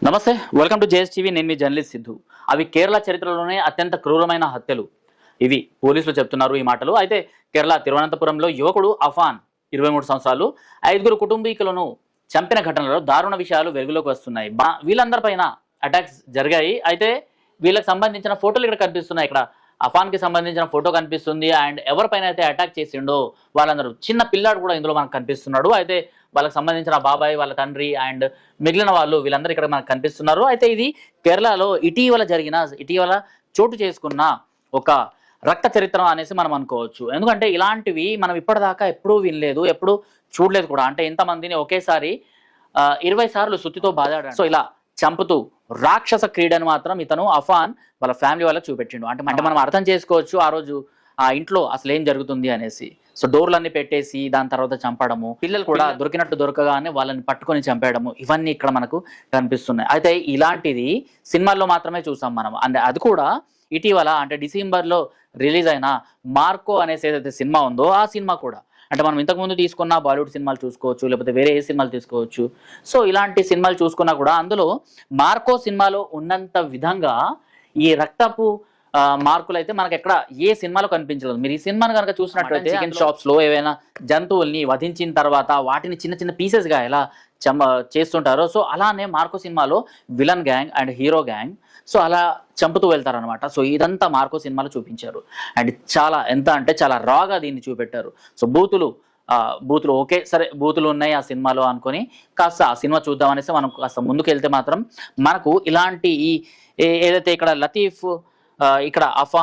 నమస్తే, welcome to JS TV. నేను మీ journalist Siddhu. అవి కేరళ చరిత్రలోనే అత్యంత క్రూరమైన హత్యలు ఇవి పోలీసులు చెప్తున్నారు ఈ మాటలు. అయితే కేరళ తిరువనంతపురంలో యువకుడు అఫాన్ 23 సంవత్సరాలు 5 కుటుంబీకులను చంపిన ఘటనలో దారుణ విషయాలు వెలుగులోకి వస్తున్నాయి. వీళ్ళందరిపైన అటాక్స్ జరిగాయి. అయితే వీళ్ళకి సంబంధించిన ఫోటోలు ఇక్కడ కనిపిస్తున్నాయి. ఇక్కడ అఫాన్కి సంబంధించిన ఫోటో కనిపిస్తుంది. అండ్ ఎవరిపైన అయితే అటాక్ చేసిండో వాళ్ళందరూ, చిన్న పిల్లాడు కూడా ఇందులో మనకు కనిపిస్తున్నాడు. అయితే వాళ్ళకి సంబంధించిన బాబాయ్, వాళ్ళ తండ్రి అండ్ మిగిలిన వాళ్ళు వీళ్ళందరూ ఇక్కడ మనకు కనిపిస్తున్నారు. అయితే ఇది కేరళలో ఇటీవల చోటు చేసుకున్న ఒక రక్త చరిత్ర అనేసి మనం అనుకోవచ్చు. ఎందుకంటే ఇలాంటివి మనం ఇప్పటిదాకా ఎప్పుడూ వినలేదు, ఎప్పుడూ చూడలేదు కూడా. అంటే ఇంతమందిని ఒకేసారి 20 సార్లు సుత్తితో బాధాడు. సో ఇలా చంపుతూ రాక్షస క్రీడను మాత్రం ఇతను అఫాన్ వాళ్ళ ఫ్యామిలీ వాళ్ళకి చూపెట్టిండు. అంటే మనం అర్థం చేసుకోవచ్చు ఆ రోజు ఆ ఇంట్లో అసలు ఏం జరుగుతుంది అనేసి. సో డోర్లన్నీ పెట్టేసి దాని తర్వాత చంపడము, పిల్లలు కూడా దొరికినట్టు దొరకగానే వాళ్ళని పట్టుకొని చంపేయడము, ఇవన్నీ ఇక్కడ మనకు కనిపిస్తున్నాయి. అయితే ఇలాంటిది సినిమాల్లో మాత్రమే చూసాం మనం. అంటే అది కూడా ఇటీవల, అంటే డిసెంబర్లో రిలీజ్ అయిన మార్కో అనేసి ఏదైతే సినిమా ఉందో ఆ సినిమా కూడా, అంటే మనం ఇంతకుముందు తీసుకున్న బాలీవుడ్ సినిమాలు చూసుకోవచ్చు, లేకపోతే వేరే ఏ సినిమాలు తీసుకోవచ్చు. సో ఇలాంటి సినిమాలు చూసుకున్నా కూడా అందులో మార్కో సినిమాలో ఉన్నంత విధంగా ఈ రక్తపు మార్కులు అయితే మనకు ఎక్కడ ఏ సినిమాలో కనిపించలేదు. మీరు ఈ సినిమాను కనుక చూసినట్లయితే చికెన్ షాప్స్ లో ఏవైనా జంతువుల్ని వధించిన తర్వాత వాటిని చిన్న చిన్న పీసెస్ గా ఎలా చేస్తుంటారో, సో అలానే మార్కో సినిమాలో villain gang and hero gang so అలా చంపుతూ వెళ్తారనమాట. సో ఇదంతా మార్కో సినిమాలో చూపించారు. అండ్ ఎంత అంటే చాలా రాగా దీన్ని చూపెట్టారు. సో బూతులు ఓకే సరే, బూతులు ఉన్నాయి ఆ సినిమాలో అనుకొని కాస్త ఆ సినిమా చూద్దామనేసి మనం కాస్త ముందుకు వెళ్తే మాత్రం మనకు ఇలాంటి ఏదైతే ఇక్కడ లతీఫ్, ఇక్కడ అఫాన్